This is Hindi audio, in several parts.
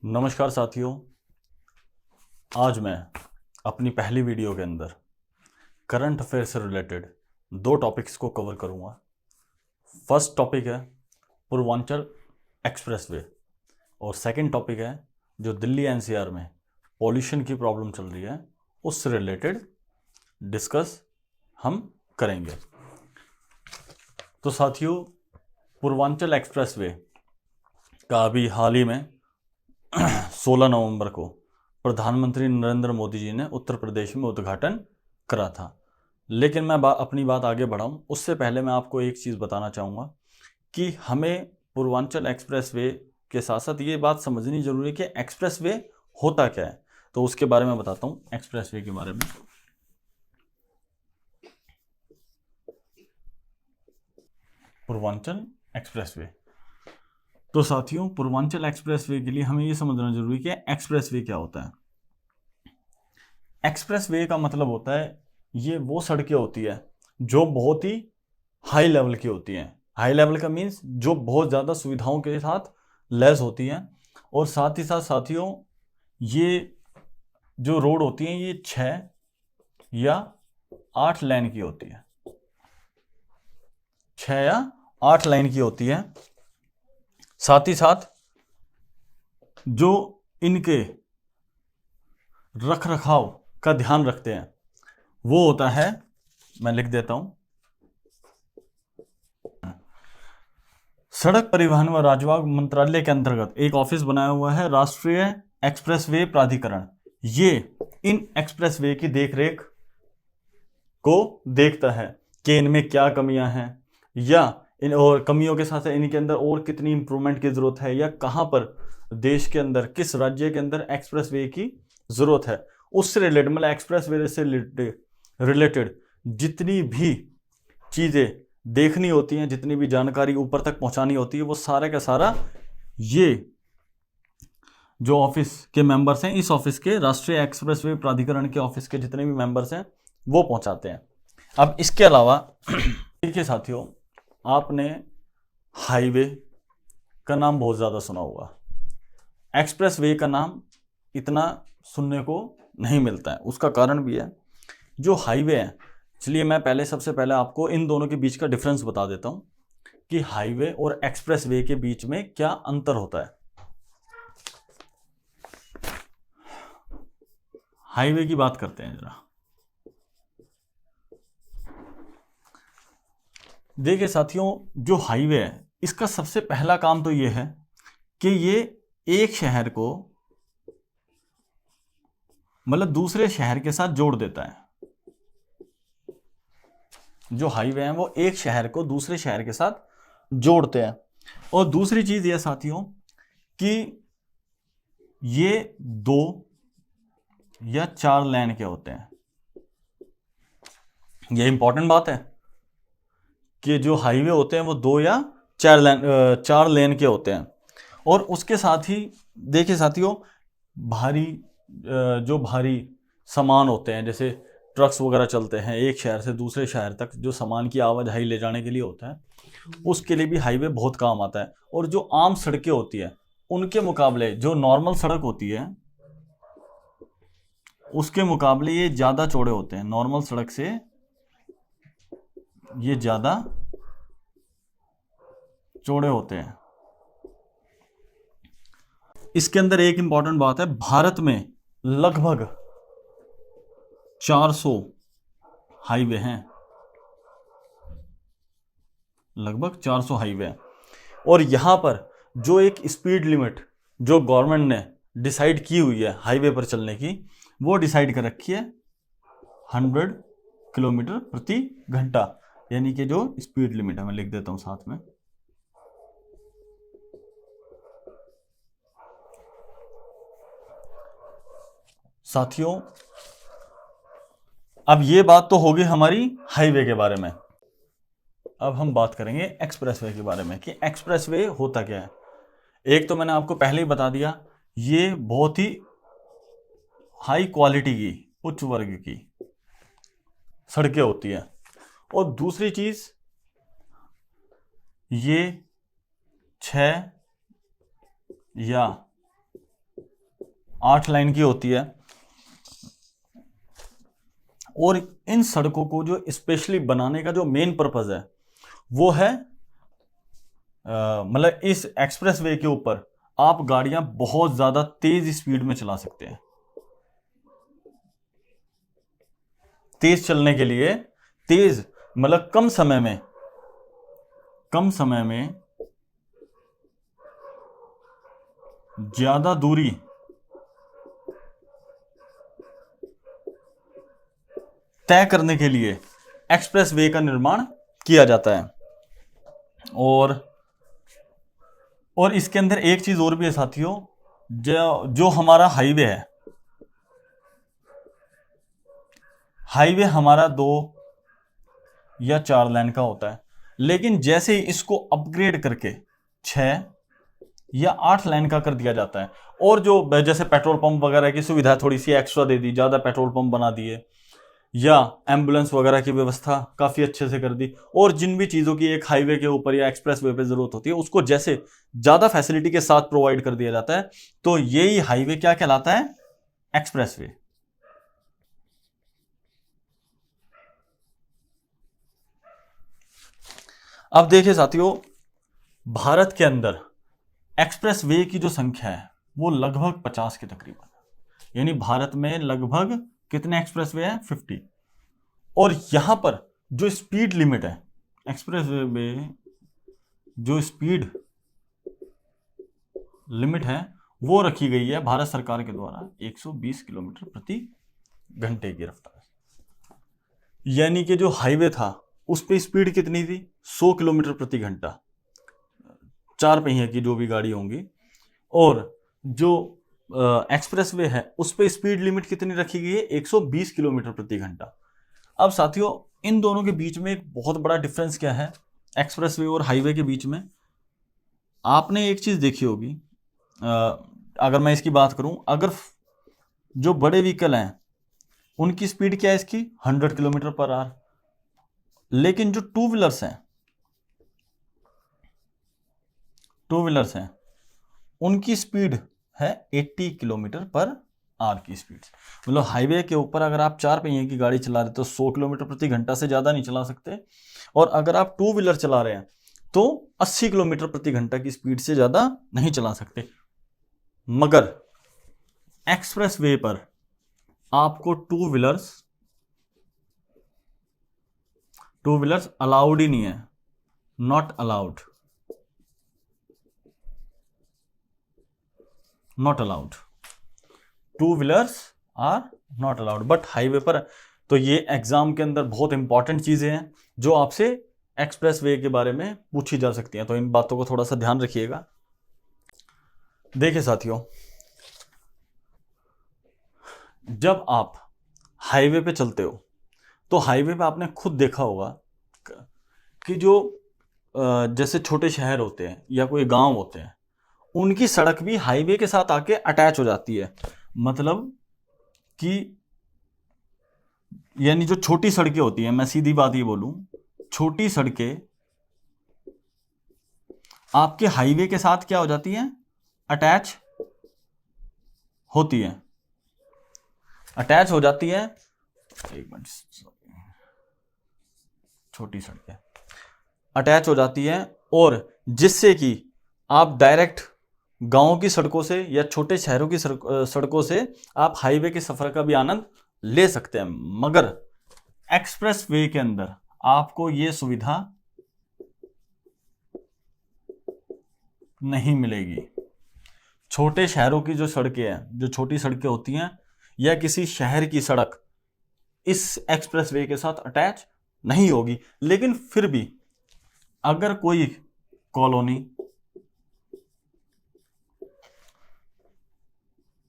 नमस्कार साथियों। आज मैं अपनी पहली वीडियो के अंदर करंट अफेयर से रिलेटेड दो टॉपिक्स को कवर करूंगा। फर्स्ट टॉपिक है पूर्वांचल एक्सप्रेसवे और सेकंड टॉपिक है जो दिल्ली एनसीआर में पॉल्यूशन की प्रॉब्लम चल रही है उससे रिलेटेड डिस्कस हम करेंगे। तो साथियों, पूर्वांचल एक्सप्रेसवे का अभी हाल ही में 16 नवंबर को प्रधानमंत्री नरेंद्र मोदी जी ने उत्तर प्रदेश में उद्घाटन करा था। लेकिन मैं अपनी बात आगे बढ़ाऊं उससे पहले मैं आपको एक चीज़ बताना चाहूँगा कि हमें पूर्वांचल एक्सप्रेसवे के साथ साथ ये बात समझनी जरूरी है कि एक्सप्रेसवे होता क्या है। तो उसके बारे में बताता हूँ, एक्सप्रेसवे के बारे में। पूर्वांचल एक्सप्रेसवे, तो साथियों पूर्वांचल एक्सप्रेसवे के लिए हमें यह समझना जरूरी है कि एक्सप्रेसवे क्या होता है। एक्सप्रेसवे का मतलब होता है ये वो सड़कें होती है जो बहुत ही हाई लेवल की होती हैं। हाई लेवल का मीन्स जो बहुत ज़्यादा सुविधाओं के साथ लैस होती हैं। और साथ ही साथ साथियों ये जो रोड होती हैं ये 6 या 8 लाइन की होती है। 6 या 8 लाइन की होती है। साथ ही साथ जो इनके रख रखाव का ध्यान रखते हैं वो होता है, मैं लिख देता हूं, सड़क परिवहन व राजमार्ग मंत्रालय के अंतर्गत एक ऑफिस बनाया हुआ है राष्ट्रीय एक्सप्रेसवे प्राधिकरण। ये इन एक्सप्रेसवे की देखरेख को देखता है कि इनमें क्या कमियां हैं या इन और कमियों के साथ इनके अंदर और कितनी इंप्रूवमेंट की जरूरत है या कहां पर देश के अंदर किस राज्य के अंदर एक्सप्रेसवे की जरूरत है। उससे रिलेटेड मतलब एक्सप्रेसवे से रिलेटेड जितनी भी चीजें देखनी होती हैं, जितनी भी जानकारी ऊपर तक पहुंचानी होती है, वो सारा का सारा ये जो ऑफिस के मेंबर्स हैं, इस ऑफिस के राष्ट्रीय एक्सप्रेसवे प्राधिकरण के ऑफिस के जितने भी मेंबर्स हैं वो पहुंचाते हैं। अब इसके अलावा देखिए साथियों, आपने हाईवे का नाम बहुत ज़्यादा सुना होगा, एक्सप्रेसवे का नाम इतना सुनने को नहीं मिलता है। उसका कारण भी है जो हाईवे है। इसलिए मैं सबसे पहले आपको इन दोनों के बीच का डिफरेंस बता देता हूं कि हाईवे और एक्सप्रेसवे के बीच में क्या अंतर होता है। हाईवे की बात करते हैं जरा। देखिए साथियों, जो हाईवे है इसका सबसे पहला काम तो यह है कि ये एक शहर को मतलब दूसरे शहर के साथ जोड़ देता है। जो हाईवे हैं वो एक शहर को दूसरे शहर के साथ जोड़ते हैं। और दूसरी चीज यह साथियों कि ये 2 या 4 लेन के होते हैं। यह इंपॉर्टेंट बात है कि जो हाईवे होते हैं वो 2 या 4 लेन के होते हैं। और उसके साथ ही देखिए साथियों, जो भारी सामान होते हैं जैसे ट्रक्स वगैरह चलते हैं एक शहर से दूसरे शहर तक, जो सामान की आवाजाही ले जाने के लिए होता है, उसके लिए भी हाईवे बहुत काम आता है। और जो आम सड़कें होती है उनके मुकाबले जो नॉर्मल सड़क होती है उसके मुकाबले ये ज्यादा चौड़े होते हैं। नॉर्मल सड़क से ये ज्यादा चौड़े होते हैं। इसके अंदर एक इंपॉर्टेंट बात है, भारत में लगभग 400 हाईवे हैं। लगभग 400 हाईवे हैं। और यहां पर जो एक स्पीड लिमिट जो गवर्नमेंट ने डिसाइड की हुई है हाईवे पर चलने की, वो डिसाइड कर रखी है 100 किलोमीटर प्रति घंटा, यानी कि जो स्पीड लिमिट है। मैं लिख देता हूं साथ में। साथियों, अब ये बात तो होगी हमारी हाईवे के बारे में। अब हम बात करेंगे एक्सप्रेसवे के बारे में कि एक्सप्रेसवे होता क्या है। एक तो मैंने आपको पहले ही बता दिया, ये बहुत ही हाई क्वालिटी की उच्च वर्ग की सड़कें होती हैं। और दूसरी चीज, ये 6 या 8 लाइन की होती है। और इन सड़कों को जो स्पेशली बनाने का जो मेन पर्पज है वो है मतलब इस एक्सप्रेस वे के ऊपर आप गाड़ियां बहुत ज्यादा तेज स्पीड में चला सकते हैं। तेज चलने के लिए, तेज मतलब कम समय में ज्यादा दूरी तय करने के लिए एक्सप्रेस वे का निर्माण किया जाता है। और इसके अंदर एक चीज और भी है साथियों, जो हमारा हाईवे है, हाईवे हमारा 2 या 4 लाइन का होता है, लेकिन जैसे ही इसको अपग्रेड करके 6 या 8 लाइन का कर दिया जाता है, और जो जैसे पेट्रोल पंप वगैरह की सुविधा थोड़ी सी एक्स्ट्रा दे दी, ज्यादा पेट्रोल पंप बना दिए, या एम्बुलेंस वगैरह की व्यवस्था काफी अच्छे से कर दी, और जिन भी चीजों की एक हाईवे के ऊपर या एक्सप्रेस वे पे जरूरत होती है उसको जैसे ज्यादा फैसिलिटी के साथ प्रोवाइड कर दिया जाता है, तो यही हाईवे क्या कहलाता है? Express way. अब देखिए साथियों, भारत के अंदर एक्सप्रेस वे की जो संख्या है वो लगभग 50 के तकरीबन, यानी भारत में लगभग कितने एक्सप्रेस वे हैं? 50। और यहां पर जो स्पीड लिमिट है एक्सप्रेस वे में, जो स्पीड लिमिट है वो रखी गई है भारत सरकार के द्वारा 120 किलोमीटर प्रति घंटे की रफ्तार। यानी कि जो हाईवे था उस पर स्पीड कितनी थी? 100 किलोमीटर प्रति घंटा, 4 पहिए की जो भी गाड़ी होंगी। और जो एक्सप्रेस वे है उस पर स्पीड लिमिट कितनी रखी गई है? 120 किलोमीटर प्रति घंटा। अब साथियों, इन दोनों के बीच में एक बहुत बड़ा डिफरेंस क्या है एक्सप्रेस वे और हाईवे के बीच में? आपने एक चीज देखी होगी, अगर मैं इसकी बात करूं, अगर जो बड़े व्हीकल हैं उनकी स्पीड क्या है इसकी? 100 किलोमीटर पर आवर। लेकिन जो टू व्हीलर्स हैं उनकी स्पीड है 80 किलोमीटर पर आवर की स्पीड। मतलब हाईवे के ऊपर अगर आप 4 पहिए की गाड़ी चला रहे तो 100 किलोमीटर प्रति घंटा से ज्यादा नहीं चला सकते, और अगर आप टू व्हीलर चला रहे हैं तो 80 किलोमीटर प्रति घंटा की स्पीड से ज्यादा नहीं चला सकते। मगर एक्सप्रेस वे पर आपको टू व्हीलर्स अलाउड ही नहीं है, not allowed. Two wheelers are not allowed. But highway पर तो ये एग्जाम के अंदर बहुत इंपॉर्टेंट चीजें हैं जो आपसे एक्सप्रेस वे के बारे में पूछी जा सकती हैं, तो इन बातों को थोड़ा सा ध्यान रखिएगा। देखिए साथियों, जब आप हाईवे पे चलते हो तो हाईवे पे आपने खुद देखा होगा कि जो जैसे छोटे शहर होते हैं या कोई गांव होते हैं, उनकी सड़क भी हाईवे के साथ आके अटैच हो जाती है। मतलब कि यानी जो छोटी सड़कें होती हैं, मैं सीधी बात ये बोलूं, छोटी सड़कें आपके हाईवे के साथ क्या हो जाती हैं? अटैच होती हैं। एक मिनट, छोटी सड़कें अटैच हो जाती हैं, और जिससे कि आप डायरेक्ट गांव की सड़कों से या छोटे शहरों की सड़कों से आप हाईवे के सफर का भी आनंद ले सकते हैं। मगर एक्सप्रेस वे के अंदर आपको यह सुविधा नहीं मिलेगी। छोटे शहरों की जो सड़कें हैं, जो छोटी सड़कें होती हैं, या किसी शहर की सड़क इस एक्सप्रेस वे के साथ अटैच नहीं होगी। लेकिन फिर भी अगर कोई कॉलोनी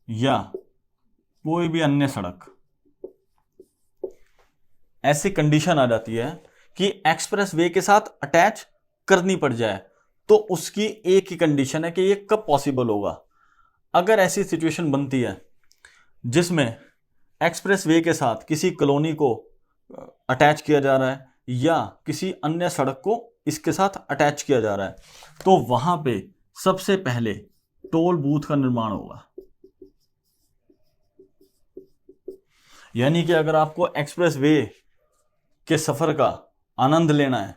या कोई भी अन्य सड़क ऐसी कंडीशन आ जाती है कि एक्सप्रेस वे के साथ अटैच करनी पड़ जाए, तो उसकी एक ही कंडीशन है कि ये कब पॉसिबल होगा। अगर ऐसी सिचुएशन बनती है जिसमें एक्सप्रेस वे के साथ किसी कॉलोनी को अटैच किया जा रहा है या किसी अन्य सड़क को इसके साथ अटैच किया जा रहा है, तो वहां पे सबसे पहले टोल बूथ का निर्माण होगा। यानी कि अगर आपको एक्सप्रेस वे के सफर का आनंद लेना है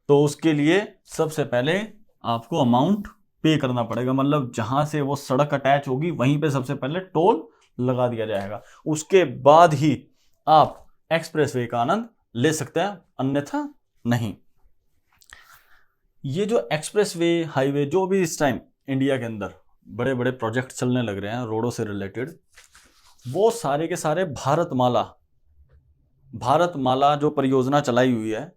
तो उसके लिए सबसे पहले आपको अमाउंट पे करना पड़ेगा, मतलब जहां से वो सड़क अटैच होगी वहीं पे सबसे पहले टोल लगा दिया जाएगा, उसके बाद ही आप एक्सप्रेस वे का आनंद ले सकते हैं, अन्यथा नहीं। ये जो एक्सप्रेस वे, हाईवे, जो भी इस टाइम इंडिया के अंदर बड़े बड़े प्रोजेक्ट चलने लग रहे हैं रोडों से रिलेटेड, वो सारे के सारे भारतमाला जो परियोजना चलाई हुई है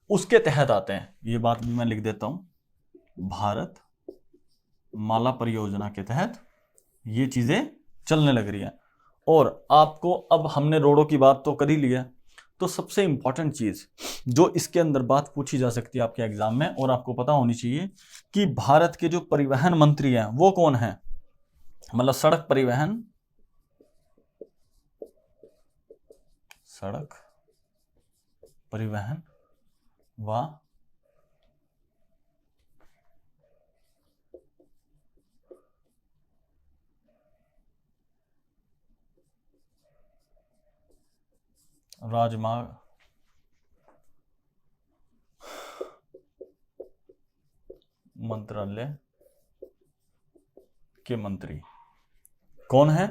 उसके तहत आते हैं। ये बात भी मैं लिख देता हूं, भारत माला परियोजना के तहत ये चीजें चलने लग रही हैं। और आपको, अब हमने रोडों की बात तो कर ही लिया, तो सबसे इंपॉर्टेंट चीज जो इसके अंदर बात पूछी जा सकती है आपके एग्जाम में और आपको पता होनी चाहिए कि भारत के जो परिवहन मंत्री हैं वो कौन है, मतलब सड़क परिवहन व राजमार्ग मंत्रालय के मंत्री कौन है?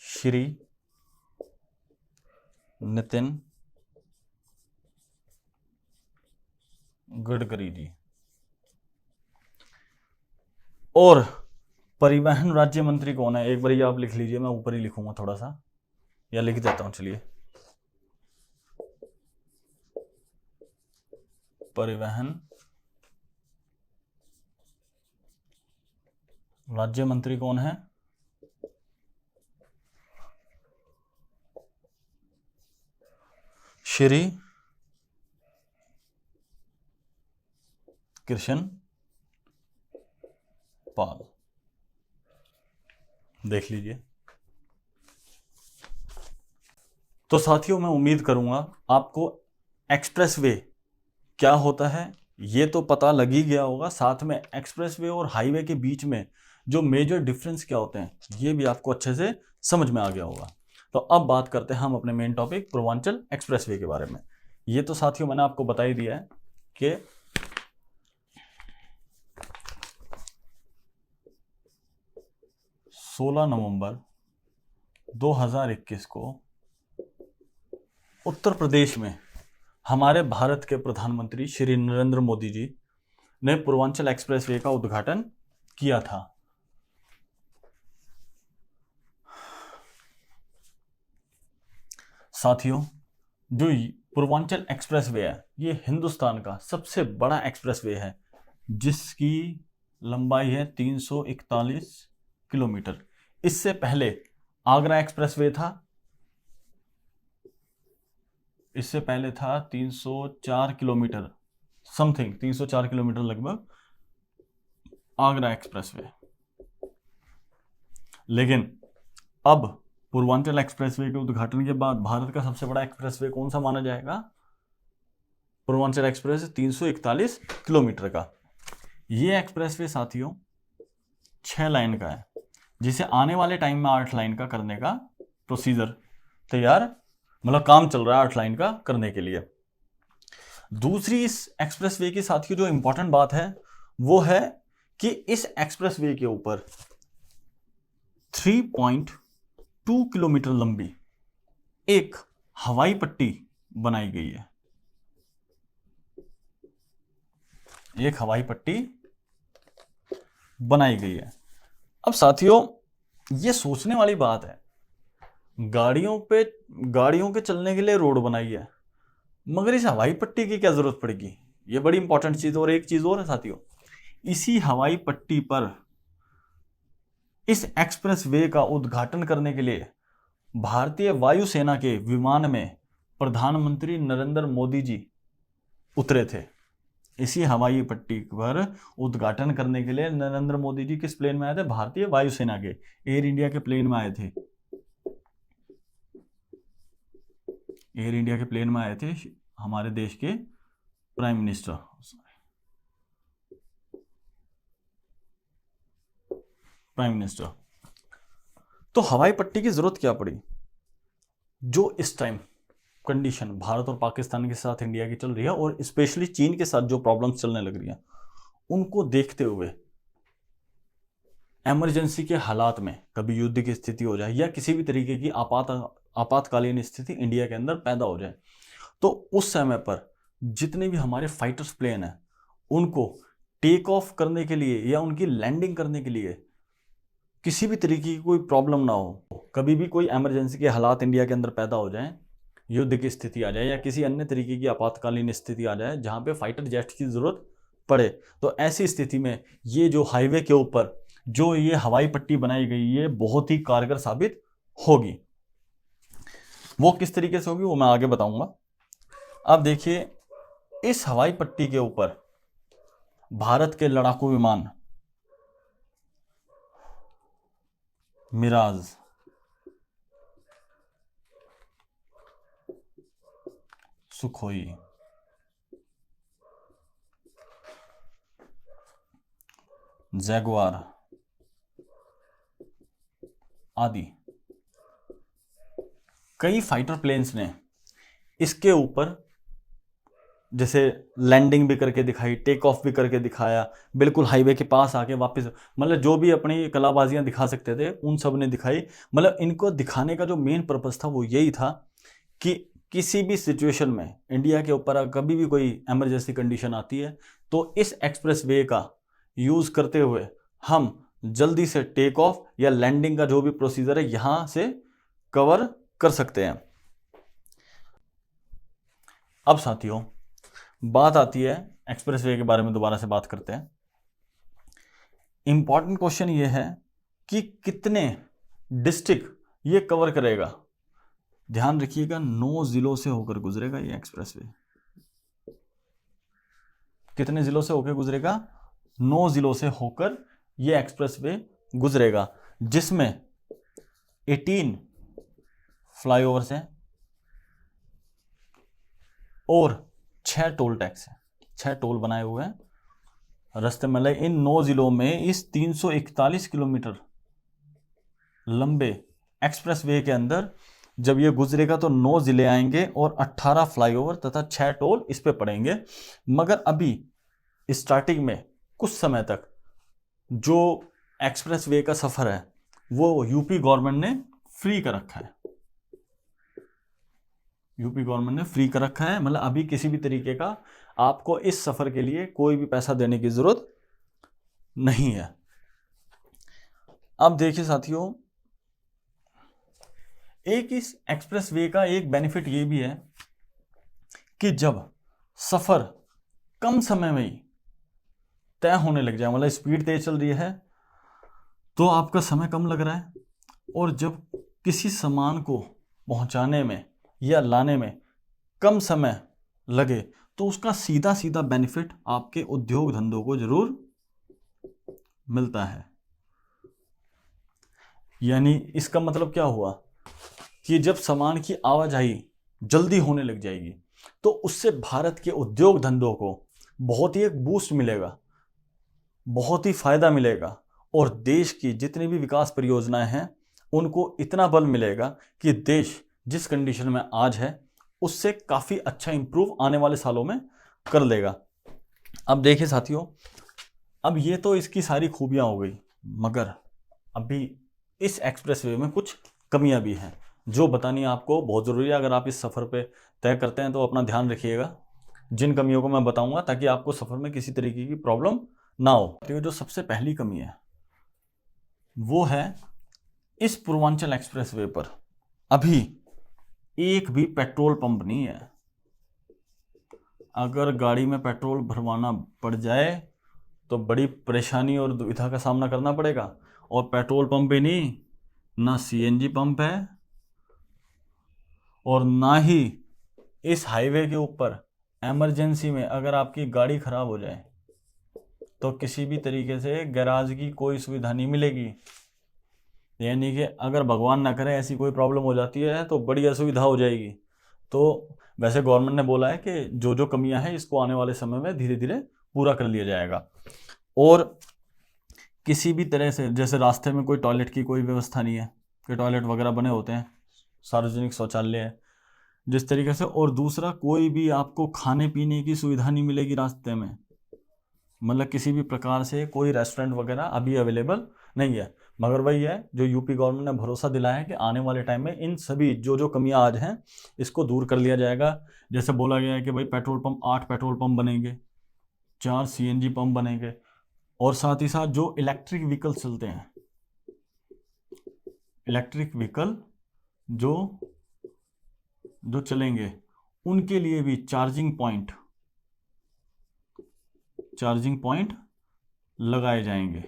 श्री नितिन गडकरी जी। और परिवहन राज्य मंत्री कौन है? एक बार ये आप लिख लीजिए, मैं ऊपर ही लिखूंगा थोड़ा सा, या लिख देता हूं, चलिए। परिवहन राज्य मंत्री कौन है? श्री कृष्ण पाल, देख लीजिए। तो साथियों, मैं उम्मीद करूंगा आपको एक्सप्रेस वे क्या होता है ये तो पता लग ही गया होगा, साथ में एक्सप्रेस वे और हाईवे के बीच में जो मेजर डिफरेंस क्या होते हैं ये भी आपको अच्छे से समझ में आ गया होगा। तो अब बात करते हैं हम अपने main topic Purvanchal express way के बारे में। ये तो साथियों मैंने आपको बता ही दिया है कि 16 नवंबर 2021 को उत्तर प्रदेश में हमारे भारत के प्रधानमंत्री श्री नरेंद्र मोदी जी ने पूर्वांचल एक्सप्रेस वे का उद्घाटन किया था। साथियों, जो पूर्वांचल एक्सप्रेस वे है ये हिंदुस्तान का सबसे बड़ा एक्सप्रेस वे है जिसकी लंबाई है 341 किलोमीटर। इससे पहले आगरा एक्सप्रेस वे था, इससे पहले था 304 किलोमीटर समथिंग, 304 किलोमीटर लगभग आगरा एक्सप्रेस वे। लेकिन अब पूर्वांचल एक्सप्रेसवे के उद्घाटन के बाद भारत का सबसे बड़ा एक्सप्रेसवे कौन सा माना जाएगा? पूर्वांचल एक्सप्रेस 341 किलोमीटर का। ये एक्सप्रेसवे साथियों 6 लाइन का है, जिसे आने वाले टाइम में 8 लाइन का करने का प्रोसीजर तैयार, मतलब काम चल रहा है 8 लाइन का करने के लिए। दूसरी इस एक्सप्रेसवे की साथियों जो इंपॉर्टेंट बात है वो है कि इस एक्सप्रेसवे के ऊपर 3.2 किलोमीटर लंबी एक हवाई पट्टी बनाई गई है। एक हवाई पट्टी बनाई गई है। अब साथियों ये सोचने वाली बात है, गाड़ियों के चलने के लिए रोड बनाई है, मगर इस हवाई पट्टी की क्या जरूरत पड़ेगी? ये बड़ी इंपॉर्टेंट चीज। और एक चीज और है साथियों, इसी हवाई पट्टी पर इस एक्सप्रेस वे का उद्घाटन करने के लिए भारतीय वायुसेना के विमान में प्रधानमंत्री नरेंद्र मोदी जी उतरे थे। इसी हवाई पट्टी पर उद्घाटन करने के लिए नरेंद्र मोदी जी किस प्लेन में आए थे? भारतीय वायुसेना के एयर इंडिया के प्लेन में आए थे। एयर इंडिया के प्लेन में आए थे हमारे देश के प्राइम मिनिस्टर। तो हवाई पट्टी की जरूरत क्या पड़ी? जो इस टाइम कंडीशन भारत और पाकिस्तान के साथ इंडिया की चल रही है और स्पेशली चीन के साथ जो प्रॉब्लम्स चलने लग रही हैं, उनको देखते हुए इमरजेंसी के हालात में कभी युद्ध की स्थिति हो जाए या किसी भी तरीके की आपातकालीन स्थिति इंडिया के अंदर पैदा हो जाए, तो उस समय पर जितने भी हमारे फाइटर्स प्लेन हैं उनको टेक ऑफ करने के लिए या उनकी लैंडिंग करने के लिए किसी भी तरीके की कोई प्रॉब्लम ना हो। कभी भी कोई इमरजेंसी के हालात इंडिया के अंदर पैदा हो जाए, युद्ध की स्थिति आ जाए या किसी अन्य तरीके की आपातकालीन स्थिति आ जाए जहां पे फाइटर जेट की जरूरत पड़े, तो ऐसी स्थिति में ये जो हाईवे के ऊपर जो ये हवाई पट्टी बनाई गई ये बहुत ही कारगर साबित होगी। वो किस तरीके से होगी वो मैं आगे बताऊंगा। अब देखिए, इस हवाई पट्टी के ऊपर भारत के लड़ाकू विमान मिराज, सुखोई, जैगुआर आदि कई फाइटर प्लेन्स ने इसके ऊपर जैसे लैंडिंग भी करके दिखाई, टेक ऑफ भी करके दिखाया, बिल्कुल हाईवे के पास आके वापस, मतलब जो भी अपनी कलाबाजियां दिखा सकते थे उन सब ने दिखाई। मतलब इनको दिखाने का जो मेन पर्पस था वो यही था कि किसी भी सिचुएशन में इंडिया के ऊपर कभी भी कोई इमरजेंसी कंडीशन आती है तो इस एक्सप्रेस वे का यूज़ करते हुए हम जल्दी से टेक ऑफ या लैंडिंग का जो भी प्रोसीजर है यहां से कवर कर सकते हैं। अब साथियों, बात आती है एक्सप्रेस वे के बारे में, दोबारा से बात करते हैं। इंपॉर्टेंट क्वेश्चन ये है कि कितने डिस्ट्रिक्ट ये कवर करेगा। ध्यान रखिएगा, 9 जिलों से होकर गुजरेगा ये एक्सप्रेस वे। कितने जिलों से होकर गुजरेगा? 9 जिलों से होकर ये एक्सप्रेस वे गुजरेगा, जिसमें 18 फ्लाईओवर्स हैं और 6 टोल टैक्स हैं। 6 टोल बनाए हुए हैं रास्ते में। इन 9 जिलों में इस 341 किलोमीटर लंबे एक्सप्रेस वे के अंदर जब ये गुजरेगा तो 9 जिले आएंगे और 18 फ्लाईओवर तथा 6 टोल इस पे पड़ेंगे। मगर अभी स्टार्टिंग में कुछ समय तक जो एक्सप्रेस वे का सफर है वो यूपी गवर्नमेंट ने फ्री कर रखा है। यूपी गवर्नमेंट ने फ्री कर रखा है, मतलब अभी किसी भी तरीके का आपको इस सफर के लिए कोई भी पैसा देने की जरूरत नहीं है। अब देखिए साथियों, एक इस एक्सप्रेस वे का एक बेनिफिट ये भी है कि जब सफर कम समय में ही तय होने लग जाए, मतलब स्पीड तेज चल रही है तो आपका समय कम लग रहा है, और जब किसी सामान को पहुंचाने में या लाने में कम समय लगे तो उसका सीधा सीधा बेनिफिट आपके उद्योग धंधों को जरूर मिलता है। यानी इसका मतलब क्या हुआ कि जब सामान की आवाजाही जल्दी होने लग जाएगी तो उससे भारत के उद्योग धंधों को बहुत ही एक बूस्ट मिलेगा, बहुत ही फायदा मिलेगा, और देश की जितनी भी विकास परियोजनाएं हैं उनको इतना बल मिलेगा कि देश जिस कंडीशन में आज है उससे काफ़ी अच्छा इंप्रूव आने वाले सालों में कर लेगा। अब देखिए साथियों, अब ये तो इसकी सारी खूबियां हो गई, मगर अभी इस एक्सप्रेस वे में कुछ कमियां भी हैं जो बतानी आपको बहुत ज़रूरी है। अगर आप इस सफ़र पे तय करते हैं तो अपना ध्यान रखिएगा जिन कमियों को मैं बताऊंगा, ताकि आपको सफ़र में किसी तरीके की प्रॉब्लम ना हो। तो जो सबसे पहली कमी है वो है इस पूर्वांचल एक्सप्रेस वे पर अभी एक भी पेट्रोल पंप नहीं है। अगर गाड़ी में पेट्रोल भरवाना पड़ जाए तो बड़ी परेशानी और दुविधा का सामना करना पड़ेगा। और पेट्रोल पंप ही नहीं, ना सीएनजी पंप है और ना ही इस हाईवे के ऊपर इमरजेंसी में अगर आपकी गाड़ी खराब हो जाए तो किसी भी तरीके से गैराज की कोई सुविधा नहीं मिलेगी। यानी कि अगर भगवान ना करे ऐसी कोई प्रॉब्लम हो जाती है तो बड़ी असुविधा हो जाएगी। तो वैसे गवर्नमेंट ने बोला है कि जो जो कमियां हैं इसको आने वाले समय में धीरे धीरे पूरा कर लिया जाएगा। और किसी भी तरह से जैसे रास्ते में कोई टॉयलेट की कोई व्यवस्था नहीं है कि टॉयलेट वगैरह बने होते हैं सार्वजनिक शौचालय है जिस तरीके से, और दूसरा कोई भी आपको खाने पीने की सुविधा नहीं मिलेगी रास्ते में, मतलब किसी भी प्रकार से कोई रेस्टोरेंट वगैरह अभी अवेलेबल नहीं है। मगर वही है जो यूपी गवर्नमेंट ने भरोसा दिलाया है कि आने वाले टाइम में इन सभी जो जो कमियां आज हैं इसको दूर कर लिया जाएगा। जैसे बोला गया है कि भाई पेट्रोल पंप 8 पेट्रोल पंप बनेंगे, 4 सीएनजी पंप बनेंगे, और साथ ही साथ जो इलेक्ट्रिक व्हीकल चलते हैं, इलेक्ट्रिक व्हीकल जो जो चलेंगे उनके लिए भी चार्जिंग पॉइंट लगाए जाएंगे।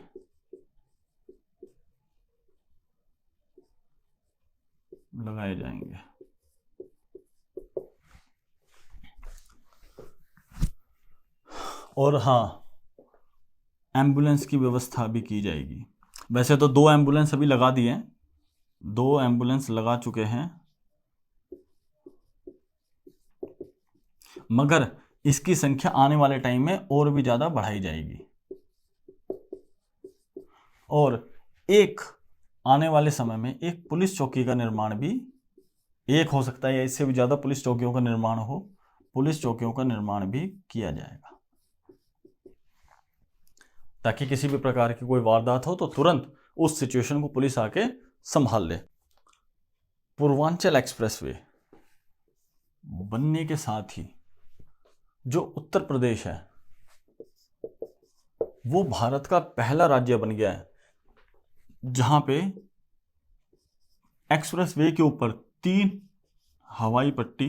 और हाँ, एम्बुलेंस की व्यवस्था भी की जाएगी। वैसे तो 2 एम्बुलेंस अभी लगा दिए हैं, 2 एम्बुलेंस लगा चुके हैं, मगर इसकी संख्या आने वाले टाइम में और भी ज़्यादा बढ़ाई जाएगी। और एक आने वाले समय में एक पुलिस चौकी का निर्माण भी, एक हो सकता है या इससे भी ज़्यादा पुलिस चौकियों का निर्माण हो, पुलिस चौकियों का निर्माण भी किया जाएगा, ताकि किसी भी प्रकार की कोई वारदात हो तो तुरंत उस सिचुएशन को पुलिस आके संभाल ले। पूर्वांचल एक्सप्रेसवे बनने के साथ ही जो उत्तर प्रदेश है वो भारत का पहला राज्य बन गया है जहां पे एक्सप्रेसवे के ऊपर 3 हवाई पट्टी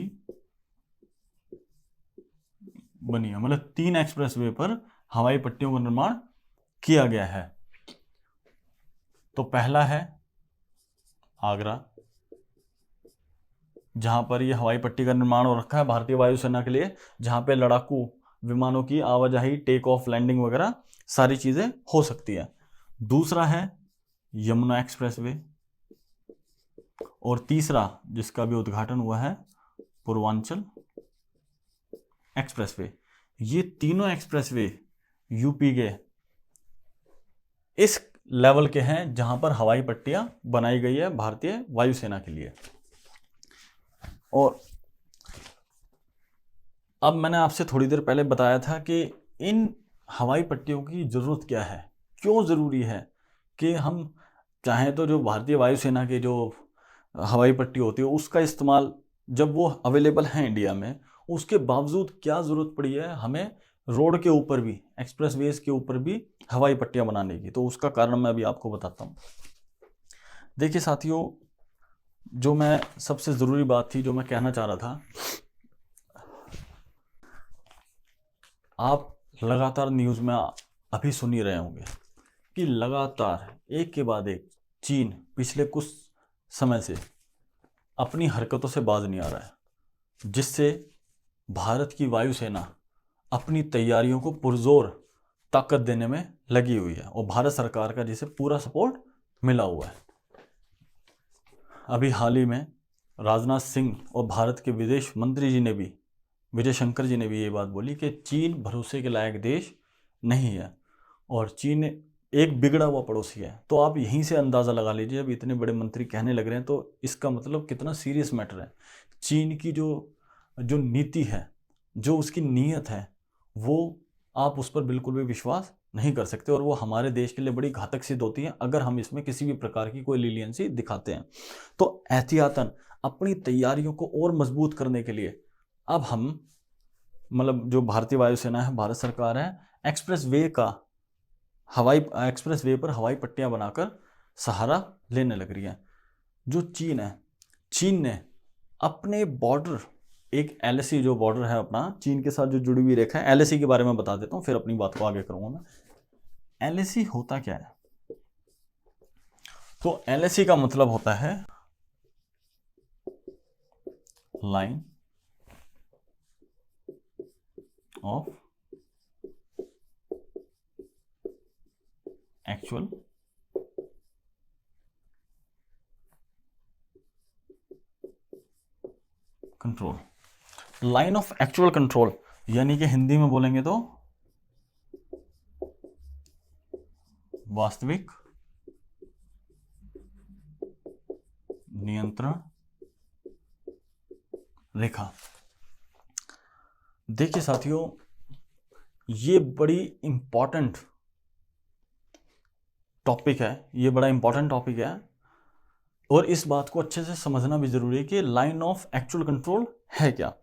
बनी है, मतलब 3 एक्सप्रेसवे पर हवाई पट्टियों का निर्माण किया गया है। तो पहला है आगरा, जहां पर यह हवाई पट्टी का निर्माण हो रखा है भारतीय वायुसेना के लिए, जहां पे लड़ाकू विमानों की आवाजाही, टेक ऑफ, लैंडिंग वगैरह सारी चीजें हो सकती है। दूसरा है यमुना एक्सप्रेसवे, और तीसरा जिसका भी उद्घाटन हुआ है पूर्वांचल एक्सप्रेसवे। ये तीनों एक्सप्रेसवे यूपी के इस लेवल के हैं जहां पर हवाई पट्टियां बनाई गई है भारतीय वायुसेना के लिए। और अब मैंने आपसे थोड़ी देर पहले बताया था कि इन हवाई पट्टियों की ज़रूरत क्या है, क्यों ज़रूरी है कि हम चाहें तो जो भारतीय वायुसेना के जो हवाई पट्टी होती है उसका इस्तेमाल जब वो अवेलेबल है इंडिया में, उसके बावजूद क्या ज़रूरत पड़ी है हमें रोड के ऊपर भी, एक्सप्रेसवेज के ऊपर भी हवाई पट्टियां बनाने की। तो उसका कारण मैं अभी आपको बताता हूँ। देखिए साथियों, जो मैं सबसे ज़रूरी बात थी जो मैं कहना चाह रहा था, आप लगातार न्यूज़ में अभी सुन ही रहे होंगे कि लगातार एक के बाद एक चीन पिछले कुछ समय से अपनी हरकतों से बाज नहीं आ रहा है, जिससे भारत की वायुसेना अपनी तैयारियों को पुरजोर ताकत देने में लगी हुई है और भारत सरकार का जिसे पूरा सपोर्ट मिला हुआ है। अभी हाल ही में राजनाथ सिंह और भारत के विदेश मंत्री जी ने भी, विजय शंकर जी ने भी ये बात बोली कि चीन भरोसे के लायक देश नहीं है और चीन एक बिगड़ा हुआ पड़ोसी है। तो आप यहीं से अंदाज़ा लगा लीजिए, अब इतने बड़े मंत्री कहने लग रहे हैं तो इसका मतलब कितना सीरियस मैटर है। चीन की जो नीति है, जो उसकी नीयत है, वो आप उस पर बिल्कुल भी विश्वास नहीं कर सकते और वो हमारे देश के लिए बड़ी घातक सिद्ध होती है अगर हम इसमें किसी भी प्रकार की कोई लीलियंसी दिखाते हैं। तो एहतियातन अपनी तैयारियों को और मजबूत करने के लिए अब हम, मतलब जो भारतीय वायुसेना है, भारत सरकार है, एक्सप्रेसवे पर हवाई पट्टियां बनाकर सहारा लेने लग रही है। जो चीन है, चीन ने अपने बॉर्डर, एक एलएसी जो बॉर्डर है अपना चीन के साथ जो जुड़ी हुई रेखा है, एलएसी के बारे में बता देता हूं फिर अपनी बात को आगे करूंगा मैं। एलएसी होता क्या है? तो एलएसी का मतलब होता है line of actual control. Line of actual control यानी कि हिंदी में बोलेंगे तो वास्तविक नियंत्रण रेखा। देखिए साथियों, ये बड़ी इंपॉर्टेंट टॉपिक है, ये बड़ा इंपॉर्टेंट टॉपिक है, और इस बात को अच्छे से समझना भी जरूरी है कि लाइन ऑफ एक्चुअल कंट्रोल है क्या।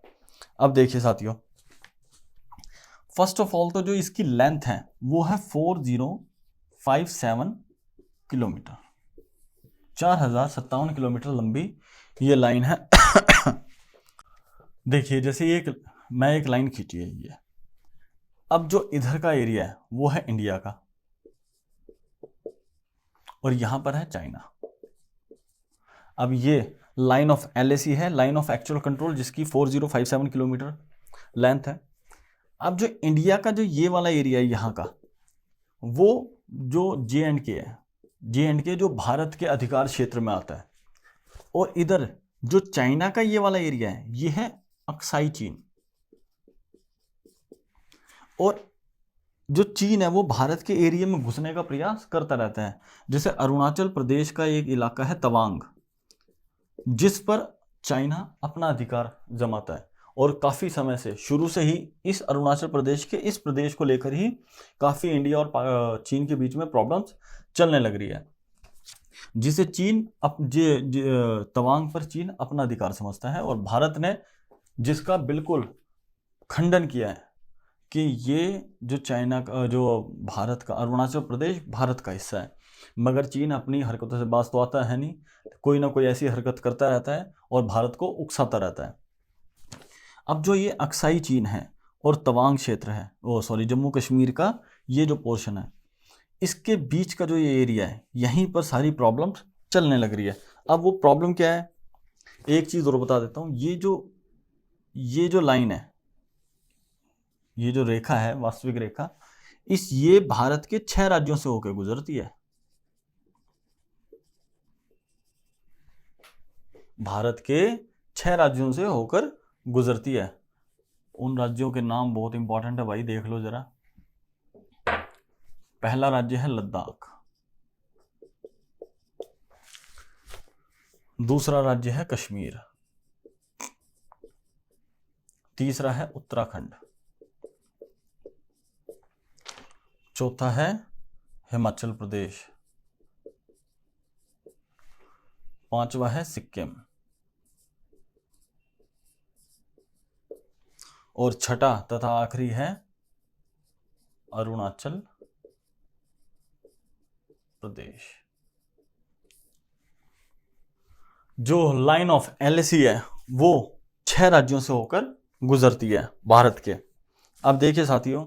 अब देखिए साथियों, फर्स्ट ऑफ ऑल तो जो इसकी लेंथ है वो है 4057 किलोमीटर, 4057 किलोमीटर लंबी ये लाइन है। देखिए जैसे मैं एक लाइन खींची है ये, अब जो इधर का एरिया है वो है इंडिया का, और यहां पर है चाइना। अब ये लाइन ऑफ LAC है, लाइन ऑफ एक्चुअल कंट्रोल, जिसकी 4057 किलोमीटर लेंथ है। अब जो इंडिया का जो ये वाला एरिया है यहाँ का, वो जो J&K है, J&K जो भारत के अधिकार क्षेत्र में आता है, और इधर जो चाइना का ये वाला एरिया है ये है अक्साई चीन, और जो चीन है वो भारत के एरिया में घुसने का प्रयास करता रहता है। जैसे अरुणाचल प्रदेश का एक इलाका है तवांग, जिस पर चाइना अपना अधिकार जमाता है, और काफ़ी समय से, शुरू से ही इस अरुणाचल प्रदेश के इस प्रदेश को लेकर ही काफ़ी इंडिया और चीन के बीच में प्रॉब्लम्स चलने लग रही है, जिसे चीन तवांग पर चीन अपना अधिकार समझता है, और भारत ने जिसका बिल्कुल खंडन किया है कि ये जो चाइना का, जो भारत का, अरुणाचल प्रदेश भारत का हिस्सा है, मगर चीन अपनी हरकतों से बाज तो आता है नहीं, कोई ना कोई ऐसी हरकत करता रहता है और भारत को उकसाता रहता है। अब जो ये अक्साई चीन है और तवांग क्षेत्र है, जम्मू कश्मीर का ये जो पोर्शन है, इसके बीच का जो ये एरिया है, यहीं पर सारी प्रॉब्लम्स चलने लग रही है। अब वो प्रॉब्लम क्या है, एक चीज़ और बता देता हूँ, ये जो लाइन है, ये जो रेखा है, वास्तविक रेखा, ये भारत के 6 राज्यों से होकर गुजरती है। भारत के 6 राज्यों से होकर गुजरती है। उन राज्यों के नाम बहुत इंपॉर्टेंट है भाई, देख लो जरा। पहला राज्य है लद्दाख, दूसरा राज्य है कश्मीर, तीसरा है उत्तराखंड, चौथा है हिमाचल प्रदेश, पांचवा है सिक्किम, और छठा तथा आखिरी है अरुणाचल प्रदेश। जो लाइन ऑफ LAC है वो 6 राज्यों से होकर गुजरती है भारत के। अब देखिए साथियों,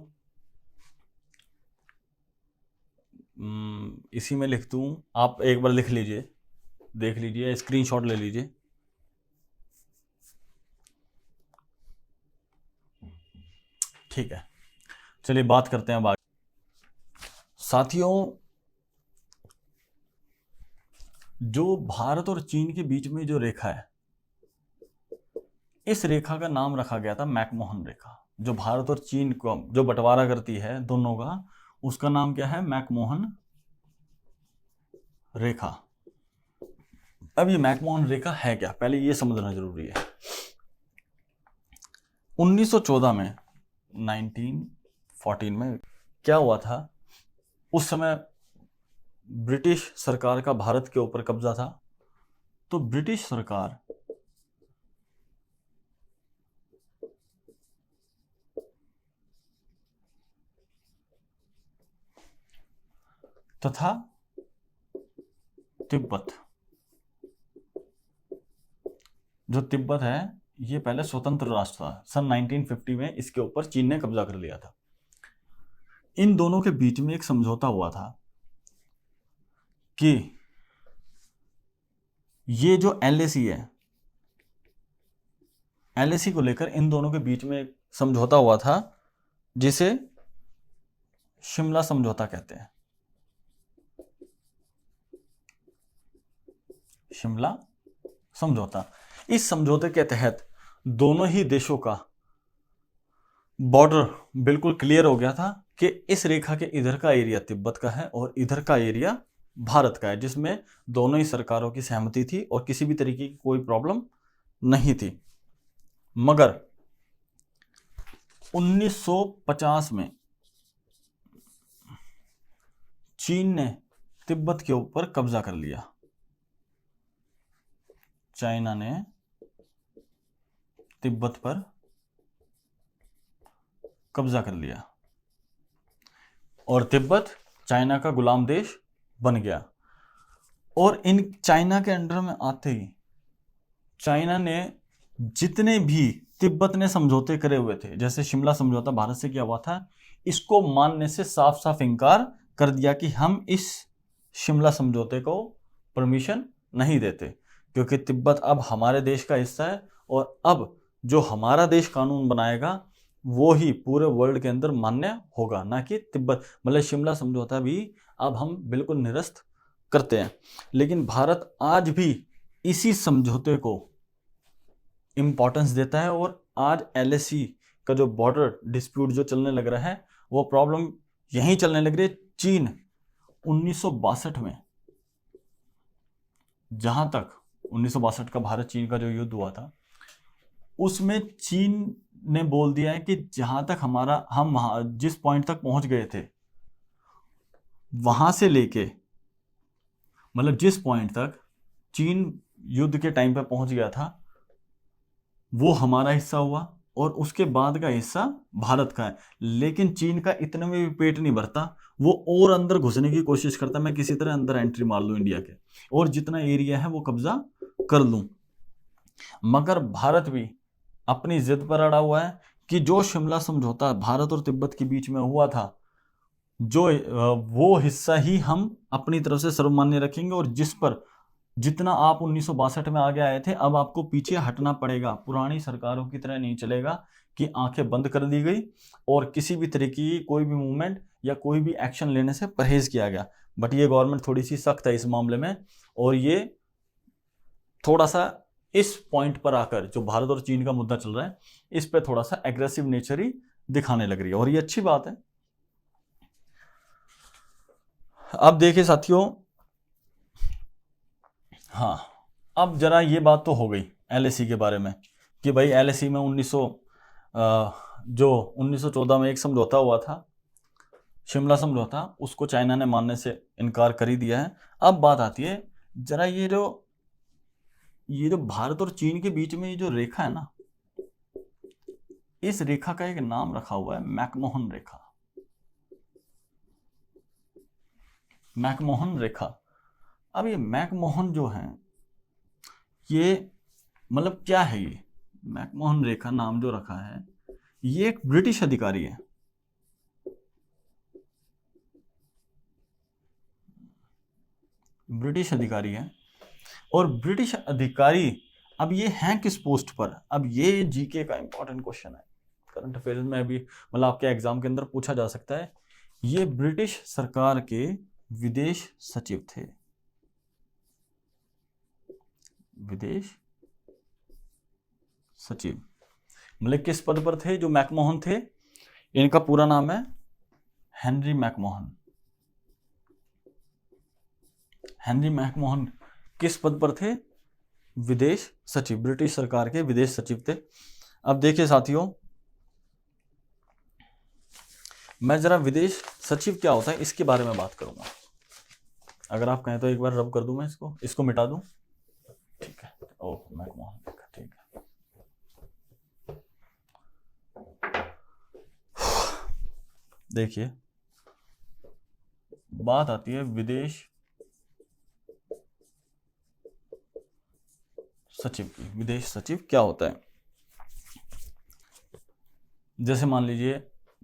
इसी में लिख दूं, आप एक बार लिख लीजिए, देख लीजिए, स्क्रीनशॉट ले लीजिए। ठीक है, चलिए बात करते हैं अब आगे। साथियों, जो भारत और चीन के बीच में जो रेखा है, इस रेखा का नाम रखा गया था मैकमोहन रेखा। जो भारत और चीन को जो बंटवारा करती है दोनों का, उसका नाम क्या है, मैकमोहन रेखा। अब ये मैकमोहन रेखा है क्या, पहले ये समझना जरूरी है। 1914 में, 1914 में क्या हुआ था, उस समय ब्रिटिश सरकार का भारत के ऊपर कब्जा था। तो ब्रिटिश सरकार तथा तिब्बत, जो तिब्बत है ये पहले स्वतंत्र राष्ट्र था। सन 1950 में इसके ऊपर चीन ने कब्जा कर लिया था। इन दोनों के बीच में एक समझौता हुआ था कि ये जो LAC है, LAC को लेकर इन दोनों के बीच में एक समझौता हुआ था, जिसे शिमला समझौता कहते हैं। शिमला समझौता। इस समझौते के तहत दोनों ही देशों का बॉर्डर बिल्कुल क्लियर हो गया था कि इस रेखा के इधर का एरिया तिब्बत का है और इधर का एरिया भारत का है, जिसमें दोनों ही सरकारों की सहमति थी और किसी भी तरीके की कोई प्रॉब्लम नहीं थी। मगर 1950 में चीन ने तिब्बत के ऊपर कब्जा कर लिया। चाइना ने तिब्बत पर कब्जा कर लिया और तिब्बत चाइना का गुलाम देश बन गया। और इन चाइना के अंडर में आते ही चाइना ने जितने भी तिब्बत ने समझौते करे हुए थे, जैसे शिमला समझौता भारत से किया हुआ था, इसको मानने से साफ साफ इनकार कर दिया कि हम इस शिमला समझौते को परमिशन नहीं देते, क्योंकि तिब्बत अब हमारे देश का हिस्सा है और अब जो हमारा देश कानून बनाएगा वो ही पूरे वर्ल्ड के अंदर मान्य होगा, ना कि तिब्बत। मतलब शिमला समझौता भी अब हम बिल्कुल निरस्त करते हैं। लेकिन भारत आज भी इसी समझौते को इंपॉर्टेंस देता है और आज LAC का जो बॉर्डर डिस्प्यूट जो चलने लग रहा है वो प्रॉब्लम यहीं चलने लग रही है। चीन 1962 में, जहां तक 1962 का भारत चीन का जो युद्ध हुआ था, उसमें चीन ने बोल दिया है कि जहां तक हम जिस पॉइंट तक पहुंच गए थे वहां से लेके, मतलब जिस पॉइंट तक चीन युद्ध के टाइम पे पहुंच गया था वो हमारा हिस्सा हुआ और उसके बाद का हिस्सा भारत का है। लेकिन चीन का इतने में भी पेट नहीं भरता, वो और अंदर घुसने की कोशिश करता, मैं किसी तरह अंदर एंट्री मार लूं इंडिया के और जितना एरिया है वो कब्जा कर लूं। मगर भारत भी अपनी जिद पर अड़ा हुआ है कि जो शिमला समझौता भारत और तिब्बत के बीच में हुआ था, जो वो हिस्सा ही हम अपनी तरफ से सर्वमान्य रखेंगे और जिस पर जितना आप 1962 में आगे आए थे अब आपको पीछे हटना पड़ेगा। पुरानी सरकारों की तरह नहीं चलेगा कि आंखें बंद कर दी गई और किसी भी तरीके की कोई भी मूवमेंट या कोई भी एक्शन लेने से परहेज किया गया। बट ये गवर्नमेंट थोड़ी सी सख्त है इस मामले में और ये थोड़ा सा इस पॉइंट पर आकर जो भारत और चीन का मुद्दा चल रहा है इस पे थोड़ा सा एग्रेसिव नेचर ही दिखाने लग रही है और ये अच्छी बात है। अब देखिए साथियों, हाँ अब जरा ये बात तो हो गई LAC के बारे में कि भाई LAC में 1914 में एक समझौता हुआ था, शिमला समझौता, उसको चाइना ने मानने से इनकार कर ही दिया है। अब बात आती है जरा ये जो भारत और चीन के बीच में ये जो रेखा है ना, इस रेखा का एक नाम रखा हुआ है मैकमोहन रेखा। मैकमोहन रेखा। अब ये मैकमोहन जो है ये मतलब क्या है, ये मैकमोहन रेखा नाम जो रखा है ये एक ब्रिटिश अधिकारी है। ब्रिटिश अधिकारी है और ब्रिटिश अधिकारी अब ये हैं किस पोस्ट पर। अब ये जीके का इंपॉर्टेंट क्वेश्चन है, करंट अफेयर्स में भी मतलब आपके एग्जाम के अंदर पूछा जा सकता है। ये ब्रिटिश सरकार के विदेश सचिव थे। विदेश सचिव मतलब किस पद पर थे जो मैकमोहन थे? इनका पूरा नाम है हेनरी मैकमोहन। हेनरी मैकमोहन किस पद पर थे? विदेश सचिव, ब्रिटिश सरकार के विदेश सचिव थे। अब देखिए साथियों, मैं जरा विदेश सचिव क्या होता है इसके बारे में बात करूंगा। अगर आप कहें तो एक बार रब कर दूं, मैं इसको मिटा दूं, ठीक है? ओह मैकमोहन, ठीक है। देखिए बात आती है विदेश सचिव की। विदेश सचिव क्या होता है? जैसे मान लीजिए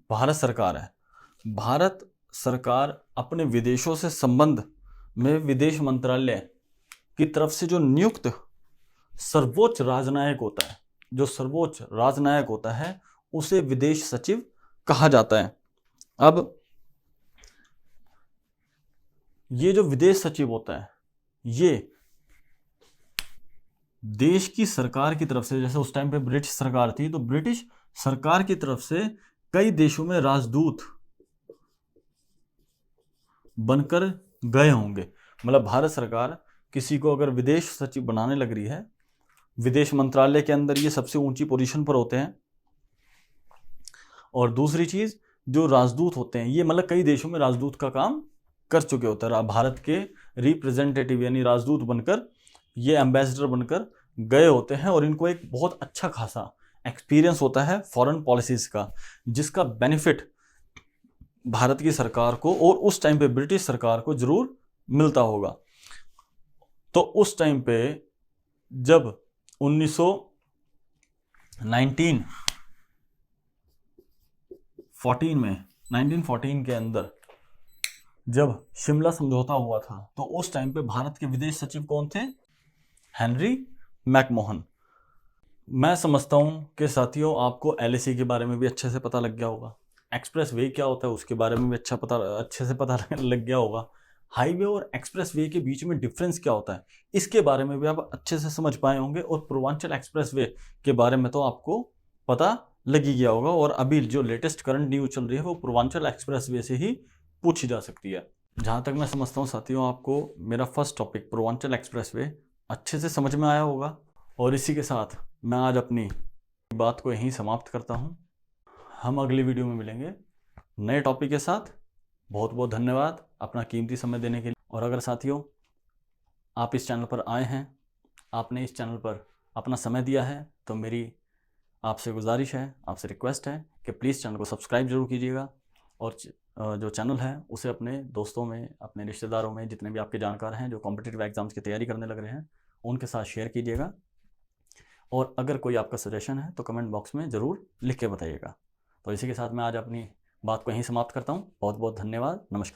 भारत सरकार है, भारत सरकार अपने विदेशों से संबंध में विदेश मंत्रालय की तरफ से जो नियुक्त सर्वोच्च राजनयिक होता है, जो सर्वोच्च राजनयिक होता है उसे विदेश सचिव कहा जाता है। अब ये जो विदेश सचिव होता है ये देश की सरकार की तरफ से, जैसे उस टाइम पे ब्रिटिश सरकार थी तो ब्रिटिश सरकार की तरफ से कई देशों में राजदूत बनकर गए होंगे। मतलब भारत सरकार किसी को अगर विदेश सचिव बनाने लग रही है विदेश मंत्रालय के अंदर ये सबसे ऊंची पोजीशन पर होते हैं। और दूसरी चीज़, जो राजदूत होते हैं ये मतलब कई देशों में राजदूत का काम कर चुके होते हैं, भारत के रिप्रेजेंटेटिव यानी राजदूत बनकर, ये एम्बेसडर बनकर गए होते हैं, और इनको एक बहुत अच्छा खासा एक्सपीरियंस होता है फॉरेन पॉलिसीज का, जिसका बेनिफिट भारत की सरकार को और उस टाइम पे ब्रिटिश सरकार को जरूर मिलता होगा। तो उस टाइम पे जब 1914 के अंदर जब शिमला समझौता हुआ था, तो उस टाइम पे भारत के विदेश सचिव कौन थे? Henry McMahon. मैं समझता हूं कि साथियों आपको एलएसी के बारे में भी अच्छे से पता लग गया होगा, एक्सप्रेस वे क्या होता है उसके बारे में भी अच्छे से पता लग गया होगा, हाईवे और एक्सप्रेस वे के बीच में डिफरेंस क्या होता है इसके बारे में भी आप अच्छे से समझ पाए होंगे, और पूर्वांचल एक्सप्रेस वे के बारे में तो आपको पता लग ही गया होगा। और अभी जो लेटेस्ट करंट न्यूज चल रही है वो पूर्वांचल एक्सप्रेस वे से ही पूछी जा सकती है। जहाँ तक मैं समझता हूँ साथियों, आपको मेरा first topic Purvanchal express way अच्छे से समझ में आया होगा। और इसी के साथ मैं आज अपनी बात को यहीं समाप्त करता हूँ। हम अगली वीडियो में मिलेंगे नए टॉपिक के साथ। बहुत बहुत धन्यवाद अपना कीमती समय देने के लिए। और अगर साथियों आप इस चैनल पर आए हैं, आपने इस चैनल पर अपना समय दिया है, तो मेरी आपसे गुजारिश है, आपसे रिक्वेस्ट है कि प्लीज़ चैनल को सब्सक्राइब जरूर कीजिएगा, और जो चैनल है उसे अपने दोस्तों में, अपने रिश्तेदारों में, जितने भी आपके जानकार हैं जो कॉम्पिटिटिव एग्जाम्स की तैयारी करने लग रहे हैं, उनके साथ शेयर कीजिएगा। और अगर कोई आपका सजेशन है तो कमेंट बॉक्स में ज़रूर लिख के बताइएगा। तो इसी के साथ मैं आज अपनी बात को यहीं समाप्त करता हूँ। बहुत बहुत धन्यवाद। नमस्कार।